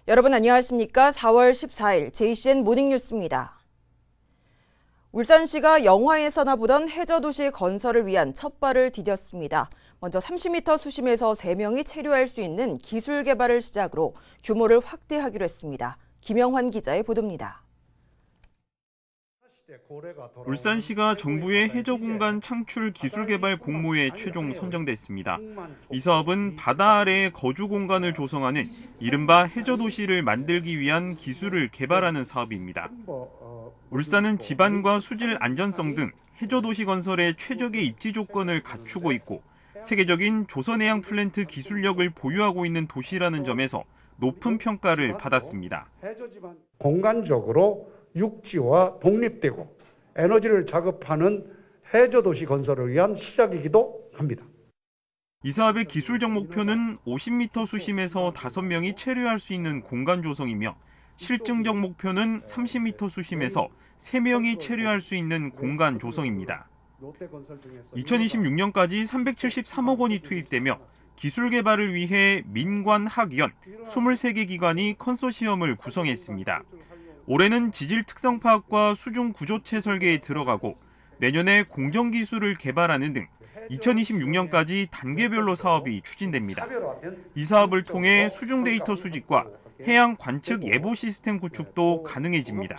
여러분 안녕하십니까? 4월 14일 JCN 모닝뉴스입니다. 울산시가 영화에서나 보던 해저도시 건설을 위한 첫 발을 디뎠습니다. 먼저 30m 수심에서 3명이 체류할 수 있는 기술 개발을 시작으로 규모를 확대하기로 했습니다. 김영환 기자의 보도입니다. 울산시가 정부의 해저공간 창출 기술개발 공모에 최종 선정됐습니다. 이 사업은 바다 아래의 거주 공간을 조성하는 이른바 해저도시를 만들기 위한 기술을 개발하는 사업입니다. 울산은 지반과 수질 안전성 등 해저도시 건설의 최적의 입지 조건을 갖추고 있고 세계적인 조선해양 플랜트 기술력을 보유하고 있는 도시라는 점에서 높은 평가를 받았습니다. 공간적으로 육지와 독립되고 에너지를 자급하는 해저도시 건설을 위한 시작이기도 합니다. 이 사업의 기술적 목표는 50m 수심에서 5명이 체류할 수 있는 공간 조성이며 실증적 목표는 30m 수심에서 3명이 체류할 수 있는 공간 조성입니다. 2026년까지 373억 원이 투입되며 기술 개발을 위해 민관 학연 23개 기관이 컨소시엄을 구성했습니다. 올해는 지질 특성 파악과 수중 구조체 설계에 들어가고 내년에 공정 기술을 개발하는 등 2026년까지 단계별로 사업이 추진됩니다. 이 사업을 통해 수중 데이터 수집과 해양 관측 예보 시스템 구축도 가능해집니다.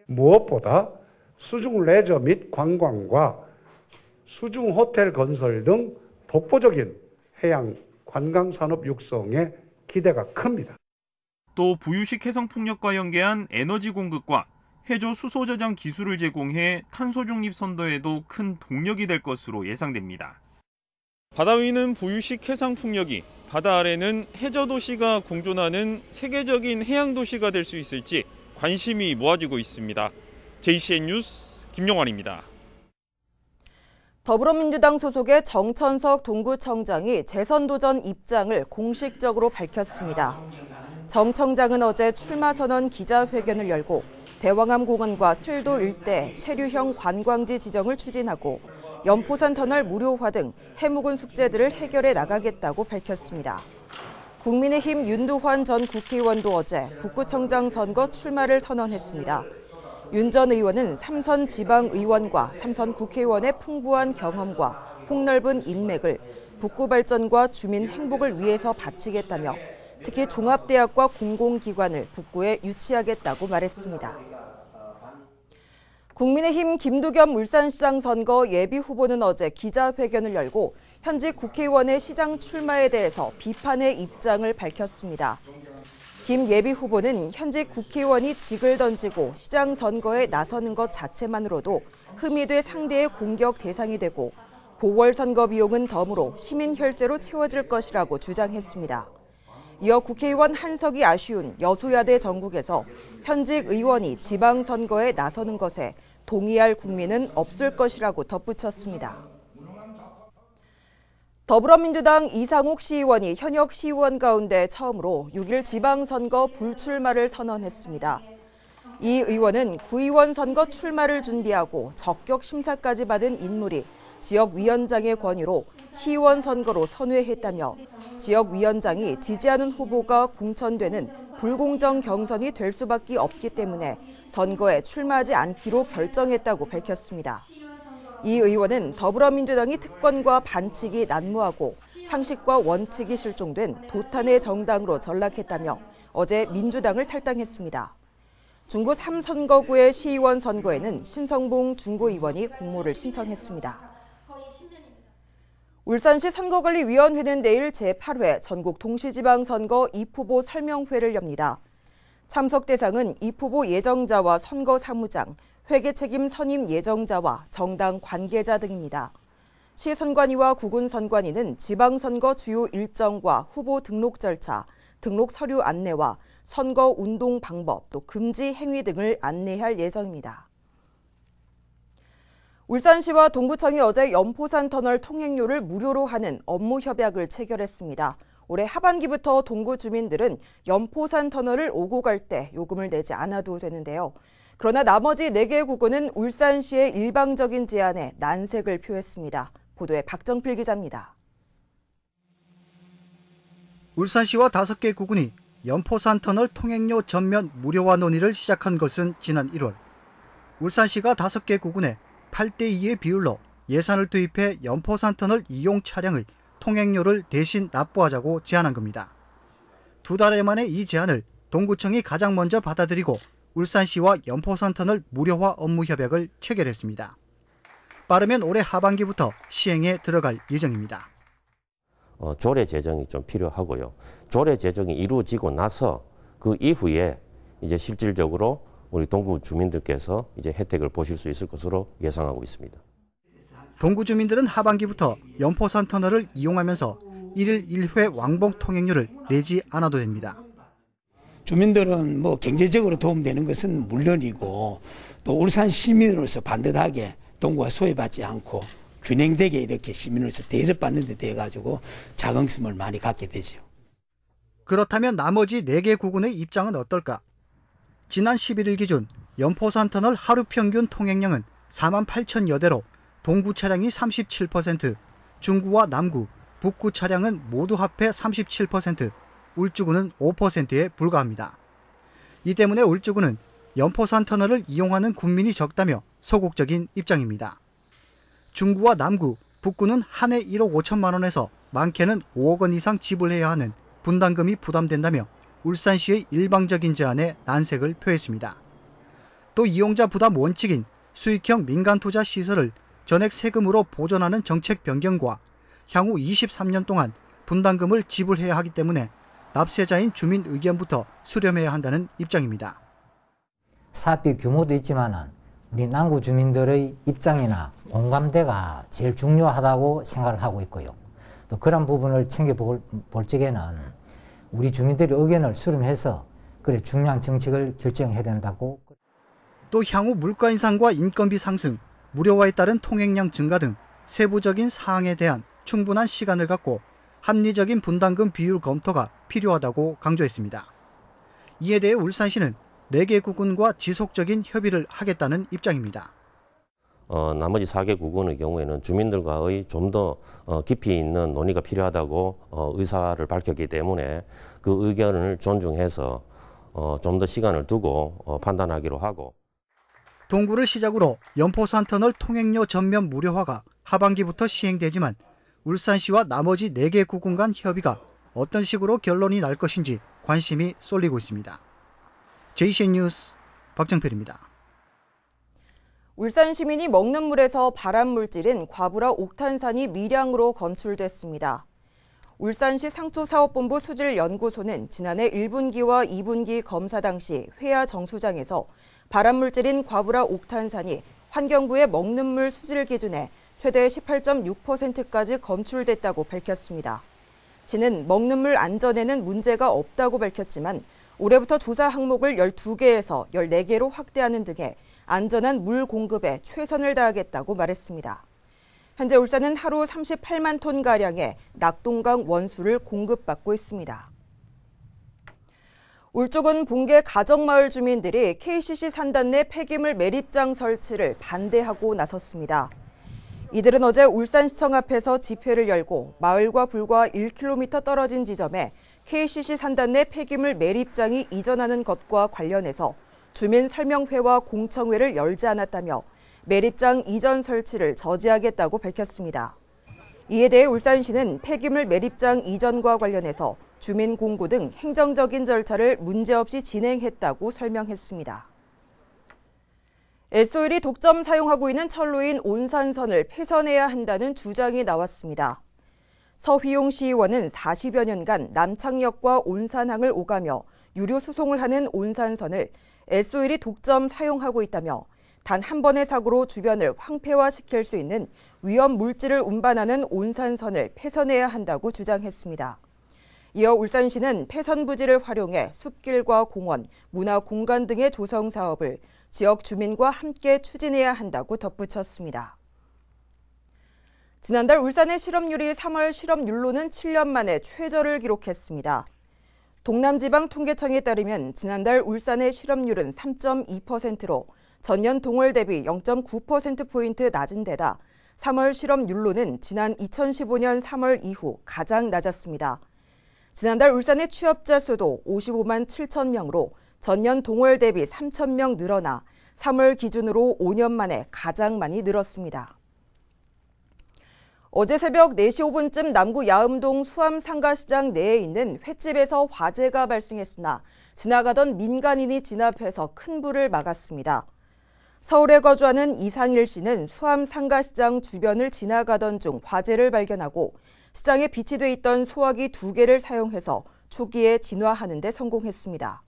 무엇보다 수중 레저 및 관광과 수중 호텔 건설 등 독보적인 해양 관광 산업 육성에 기대가 큽니다. 또 부유식 해상풍력과 연계한 에너지 공급과 해저 수소 저장 기술을 제공해 탄소 중립 선도에도 큰 동력이 될 것으로 예상됩니다. 바다 위는 부유식 해상풍력이, 바다 아래는 해저도시가 공존하는 세계적인 해양도시가 될 수 있을지 관심이 모아지고 있습니다. JCN 뉴스 김영환입니다. 더불어민주당 소속의 정천석 동구청장이 재선 도전 입장을 공식적으로 밝혔습니다. 정 청장은 어제 출마 선언 기자회견을 열고 대왕암 공원과 슬도 일대 체류형 관광지 지정을 추진하고 연포산 터널 무료화 등 해묵은 숙제들을 해결해 나가겠다고 밝혔습니다. 국민의힘 윤두환 전 국회의원도 어제 북구청장 선거 출마를 선언했습니다. 윤 전 의원은 3선 지방의원과 3선 국회의원의 풍부한 경험과 폭넓은 인맥을 북구 발전과 주민 행복을 위해서 바치겠다며 특히 종합대학과 공공기관을 북구에 유치하겠다고 말했습니다. 국민의힘 김두겸 울산시장 선거 예비후보는 어제 기자회견을 열고 현직 국회의원의 시장 출마에 대해서 비판의 입장을 밝혔습니다. 김 예비후보는 현직 국회의원이 직을 던지고 시장 선거에 나서는 것 자체만으로도 흠이 돼 상대의 공격 대상이 되고 보궐선거 비용은 덤으로 시민 혈세로 채워질 것이라고 주장했습니다. 이어 국회의원 한석이 아쉬운 여소야대 전국에서 현직 의원이 지방선거에 나서는 것에 동의할 국민은 없을 것이라고 덧붙였습니다. 더불어민주당 이상욱 시의원이 현역 시의원 가운데 처음으로 6일 지방선거 불출마를 선언했습니다. 이 의원은 구의원 선거 출마를 준비하고 적격 심사까지 받은 인물이 지역위원장의 권유로 시의원 선거로 선회했다며 지역위원장이 지지하는 후보가 공천되는 불공정 경선이 될 수밖에 없기 때문에 선거에 출마하지 않기로 결정했다고 밝혔습니다. 이 의원은 더불어민주당이 특권과 반칙이 난무하고 상식과 원칙이 실종된 도탄의 정당으로 전락했다며 어제 민주당을 탈당했습니다. 중구 3선거구의 시의원 선거에는 신성봉 중구의원이 공모를 신청했습니다. 울산시 선거관리위원회는 내일 제8회 전국 동시지방선거 입후보 설명회를 엽니다. 참석 대상은 입후보 예정자와 선거사무장, 회계책임 선임 예정자와 정당 관계자 등입니다. 시 선관위와 구군 선관위는 지방선거 주요 일정과 후보 등록 절차, 등록 서류 안내와 선거 운동 방법, 또 금지 행위 등을 안내할 예정입니다. 울산시와 동구청이 어제 연포산 터널 통행료를 무료로 하는 업무 협약을 체결했습니다. 올해 하반기부터 동구 주민들은 연포산 터널을 오고 갈 때 요금을 내지 않아도 되는데요. 그러나 나머지 4개 구군은 울산시의 일방적인 제안에 난색을 표했습니다. 보도에 박정필 기자입니다. 울산시와 5개 구군이 연포산터널 통행료 전면 무료화 논의를 시작한 것은 지난 1월. 울산시가 5개 구군에 8대2의 비율로 예산을 투입해 연포산터널 이용 차량의 통행료를 대신 납부하자고 제안한 겁니다. 2달 만에 이 제안을 동구청이 가장 먼저 받아들이고 울산시와 연포산터널 무료화 업무 협약을 체결했습니다. 빠르면 올해 하반기부터 시행에 들어갈 예정입니다. 조례 제정이 좀 필요하고요. 조례 제정이 이루어지고 나서 그 이후에 이제 실질적으로 우리 동구 주민들께서 이제 혜택을 보실 수 있을 것으로 예상하고 있습니다. 동구 주민들은 하반기부터 연포산 터널을 이용하면서 1일 1회 왕복 통행료를 내지 않아도 됩니다. 주민들은 뭐 경제적으로 도움되는 것은 물론이고 또 울산 시민으로서 반듯하게 동구가 소외받지 않고 균형되게 이렇게 시민으로서 대접받는 데 대해 가지고 자긍심을 많이 갖게 되죠. 그렇다면 나머지 4개 구군의 입장은 어떨까? 지난 11일 기준 연포산 터널 하루 평균 통행량은 48,000여 대로 동구 차량이 37%, 중구와 남구, 북구 차량은 모두 합해 37%, 울주군은 5%에 불과합니다. 이 때문에 울주군은 연포산 터널을 이용하는 군민이 적다며 소극적인 입장입니다. 중구와 남구, 북구는 한 해 1억 5천만 원에서 많게는 5억 원 이상 지불해야 하는 분담금이 부담된다며 울산시의 일방적인 제안에 난색을 표했습니다. 또 이용자 부담 원칙인 수익형 민간투자 시설을 전액 세금으로 보존하는 정책 변경과 향후 23년 동안 분담금을 지불해야 하기 때문에 납세자인 주민 의견부터 수렴해야 한다는 입장입니다. 사업비 규모도 있지만 우리 남구 주민들의 입장이나 공감대가 제일 중요하다고 생각을 하고 있고요. 또 그런 부분을 챙겨볼 적에는 우리 주민들의 의견을 수렴해서 그래 중요한 정책을 결정해야 된다고. 또 향후 물가 인상과 인건비 상승, 무료화에 따른 통행량 증가 등 세부적인 사항에 대한 충분한 시간을 갖고 합리적인 분담금 비율 검토가 필요하다고 강조했습니다. 이에 대해 울산시는 4개 구군과 지속적인 협의를 하겠다는 입장입니다. 나머지 4개 구군의 경우에는 주민들과의 좀 더 깊이 있는 논의가 필요하다고 의사를 밝혔기 때문에 그 의견을 존중해서 좀 더 시간을 두고 판단하기로 하고. 동구를 시작으로 연포산 터널 통행료 전면 무료화가 하반기부터 시행되지만 울산시와 나머지 4개 구군 간 협의가 어떤 식으로 결론이 날 것인지 관심이 쏠리고 있습니다. JCN 뉴스 박정필입니다. 울산 시민이 먹는 물에서 발암 물질인 과부라 옥탄산이 미량으로 검출됐습니다. 울산시 상수사업본부 수질연구소는 지난해 1분기와 2분기 검사 당시 회화 정수장에서 발암 물질인 과부라 옥탄산이 환경부의 먹는 물 수질 기준에 최대 18.6%까지 검출됐다고 밝혔습니다. 시는 먹는 물 안전에는 문제가 없다고 밝혔지만 올해부터 조사 항목을 12개에서 14개로 확대하는 등의 안전한 물 공급에 최선을 다하겠다고 말했습니다. 현재 울산은 하루 38만 톤가량의 낙동강 원수를 공급받고 있습니다. 울주군 봉계 가정마을 주민들이 KCC 산단 내 폐기물 매립장 설치를 반대하고 나섰습니다. 이들은 어제 울산시청 앞에서 집회를 열고 마을과 불과 1km 떨어진 지점에 KCC 산단 내 폐기물 매립장이 이전하는 것과 관련해서 주민 설명회와 공청회를 열지 않았다며 매립장 이전 설치를 저지하겠다고 밝혔습니다. 이에 대해 울산시는 폐기물 매립장 이전과 관련해서 주민 공고 등 행정적인 절차를 문제없이 진행했다고 설명했습니다. S-오일이 독점 사용하고 있는 철로인 온산선을 폐선해야 한다는 주장이 나왔습니다. 서휘용 시의원은 40여 년간 남창역과 온산항을 오가며 유료 수송을 하는 온산선을 S-오일이 독점 사용하고 있다며 단 한 번의 사고로 주변을 황폐화시킬 수 있는 위험 물질을 운반하는 온산선을 폐선해야 한다고 주장했습니다. 이어 울산시는 폐선 부지를 활용해 숲길과 공원, 문화 공간 등의 조성 사업을 지역 주민과 함께 추진해야 한다고 덧붙였습니다. 지난달 울산의 실업률이 3월 실업률로는 7년 만에 최저를 기록했습니다. 동남지방통계청에 따르면 지난달 울산의 실업률은 3.2%로 전년 동월 대비 0.9%포인트 낮은 데다 3월 실업률로는 지난 2015년 3월 이후 가장 낮았습니다. 지난달 울산의 취업자 수도 55만 7천 명으로 전년 동월 대비 3천 명 늘어나 3월 기준으로 5년 만에 가장 많이 늘었습니다. 어제 새벽 4시 5분쯤 남구 야음동 수암상가시장 내에 있는 횟집에서 화재가 발생했으나 지나가던 민간인이 진압해서 큰 불을 막았습니다. 서울에 거주하는 이상일 씨는 수암상가시장 주변을 지나가던 중 화재를 발견하고 시장에 비치돼 있던 소화기 2개를 사용해서 초기에 진화하는 데 성공했습니다.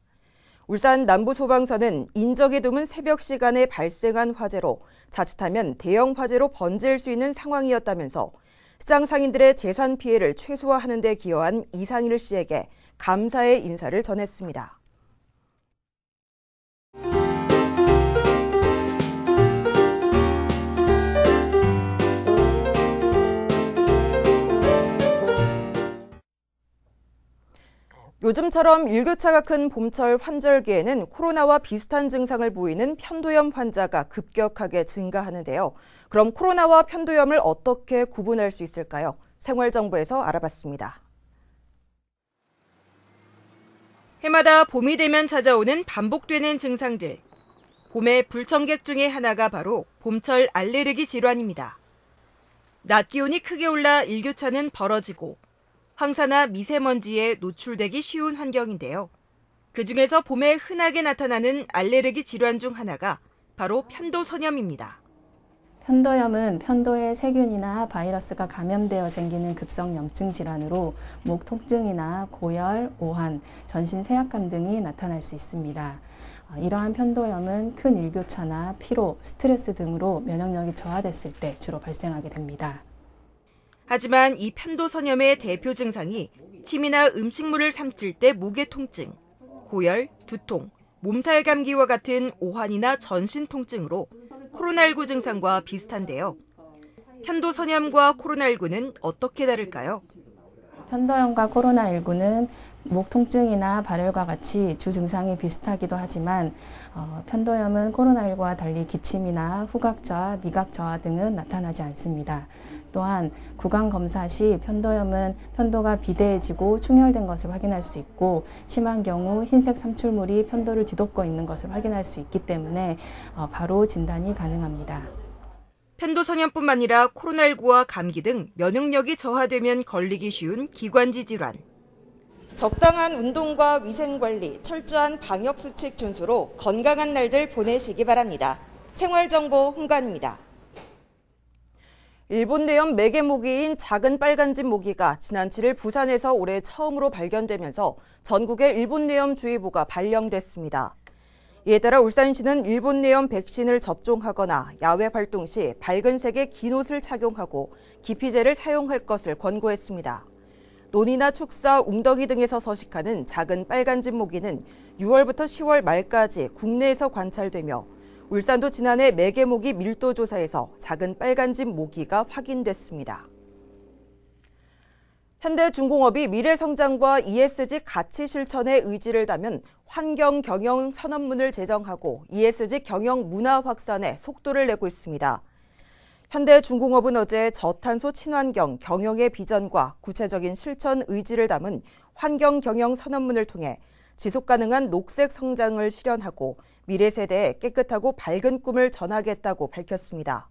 울산 남부소방서는 인적이 드문 새벽 시간에 발생한 화재로 자칫하면 대형 화재로 번질 수 있는 상황이었다면서 시장 상인들의 재산 피해를 최소화하는 데 기여한 이상일 씨에게 감사의 인사를 전했습니다. 요즘처럼 일교차가 큰 봄철 환절기에는 코로나와 비슷한 증상을 보이는 편도염 환자가 급격하게 증가하는데요. 그럼 코로나와 편도염을 어떻게 구분할 수 있을까요? 생활정보에서 알아봤습니다. 해마다 봄이 되면 찾아오는 반복되는 증상들. 봄의 불청객 중에 하나가 바로 봄철 알레르기 질환입니다. 낮 기온이 크게 올라 일교차는 벌어지고 황사나 미세먼지에 노출되기 쉬운 환경인데요. 그중에서 봄에 흔하게 나타나는 알레르기 질환 중 하나가 바로 편도선염입니다. 편도염은 편도에 세균이나 바이러스가 감염되어 생기는 급성염증 질환으로 목 통증이나 고열, 오한, 전신 세약감 등이 나타날 수 있습니다. 이러한 편도염은 큰 일교차나 피로, 스트레스 등으로 면역력이 저하됐을 때 주로 발생하게 됩니다. 하지만 이 편도선염의 대표 증상이 침이나 음식물을 삼킬 때 목의 통증, 고열, 두통, 몸살 감기와 같은 오한이나 전신 통증으로 코로나19 증상과 비슷한데요. 편도선염과 코로나19는 어떻게 다를까요? 편도염과 코로나19는 목 통증이나 발열과 같이 주 증상이 비슷하기도 하지만 편도염은 코로나19와 달리 기침이나 후각 저하, 미각 저하 등은 나타나지 않습니다. 또한 구강 검사 시 편도염은 편도가 비대해지고 충혈된 것을 확인할 수 있고 심한 경우 흰색 삼출물이 편도를 뒤덮고 있는 것을 확인할 수 있기 때문에 바로 진단이 가능합니다. 편도선염뿐만 아니라 코로나19와 감기 등 면역력이 저하되면 걸리기 쉬운 기관지 질환. 적당한 운동과 위생관리, 철저한 방역수칙 준수로 건강한 날들 보내시기 바랍니다. 생활정보 홍관입니다. 일본 내염 매개모기인 작은 빨간집 모기가 지난 7일 부산에서 올해 처음으로 발견되면서 전국에 일본 내염주의보가 발령됐습니다. 이에 따라 울산시는 일본 내염 백신을 접종하거나 야외 활동 시 밝은 색의 긴 옷을 착용하고 기피제를 사용할 것을 권고했습니다. 논이나 축사, 웅덩이 등에서 서식하는 작은 빨간집 모기는 6월부터 10월 말까지 국내에서 관찰되며 울산도 지난해 매개모기 밀도 조사에서 작은 빨간집 모기가 확인됐습니다. 현대중공업이 미래성장과 ESG 가치 실천의 의지를 담은 환경 경영 선언문을 제정하고 ESG 경영 문화 확산에 속도를 내고 있습니다. 현대중공업은 어제 저탄소 친환경 경영의 비전과 구체적인 실천 의지를 담은 환경 경영 선언문을 통해 지속가능한 녹색 성장을 실현하고 미래 세대에 깨끗하고 밝은 꿈을 전하겠다고 밝혔습니다.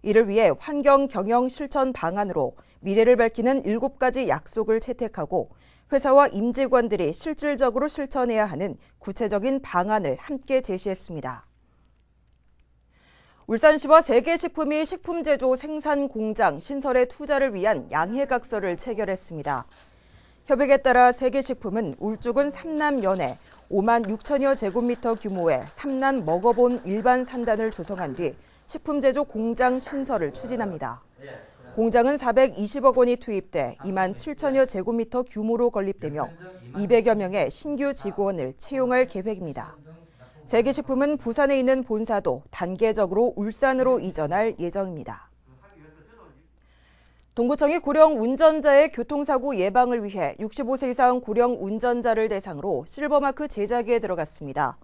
이를 위해 환경 경영 실천 방안으로 미래를 밝히는 7가지 약속을 채택하고 회사와 임직원들이 실질적으로 실천해야 하는 구체적인 방안을 함께 제시했습니다. 울산시와 세계식품이 식품제조 생산 공장 신설의 투자를 위한 양해각서를 체결했습니다. 협약에 따라 세계식품은 울주군 삼남연에 5만 6천여 제곱미터 규모의 삼남 먹어본 일반 산단을 조성한 뒤 식품제조 공장 신설을 추진합니다. 공장은 420억 원이 투입돼 2만 7천여 제곱미터 규모로 건립되며 200여 명의 신규 직원을 채용할 계획입니다. 세계식품은 부산에 있는 본사도 단계적으로 울산으로 이전할 예정입니다. 동구청이 고령 운전자의 교통사고 예방을 위해 65세 이상 고령 운전자를 대상으로 실버마크 제작에 들어갔습니다.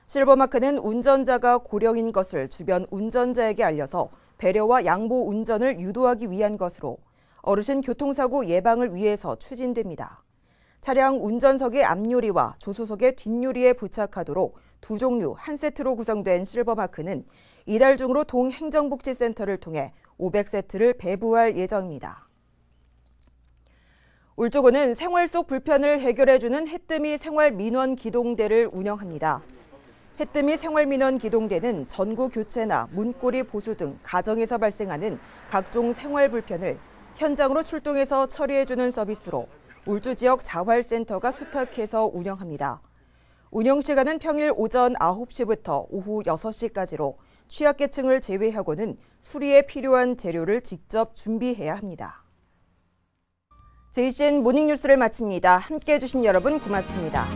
실버마크는 운전자가 고령인 것을 주변 운전자에게 알려서 배려와 양보 운전을 유도하기 위한 것으로 어르신 교통사고 예방을 위해서 추진됩니다. 차량 운전석의 앞유리와 조수석의 뒷유리에 부착하도록 두 종류 한 세트로 구성된 실버마크는 이달 중으로 동행정복지센터를 통해 500세트를 배부할 예정입니다. 울주군은 생활 속 불편을 해결해주는 해뜸이 생활민원 기동대를 운영합니다. 해뜸이 생활민원 기동대는 전구 교체나 문고리 보수 등 가정에서 발생하는 각종 생활 불편을 현장으로 출동해서 처리해주는 서비스로 울주 지역 자활센터가 수탁해서 운영합니다. 운영 시간은 평일 오전 9시부터 오후 6시까지로 취약계층을 제외하고는 수리에 필요한 재료를 직접 준비해야 합니다. JCN 모닝뉴스를 마칩니다. 함께해 주신 여러분 고맙습니다.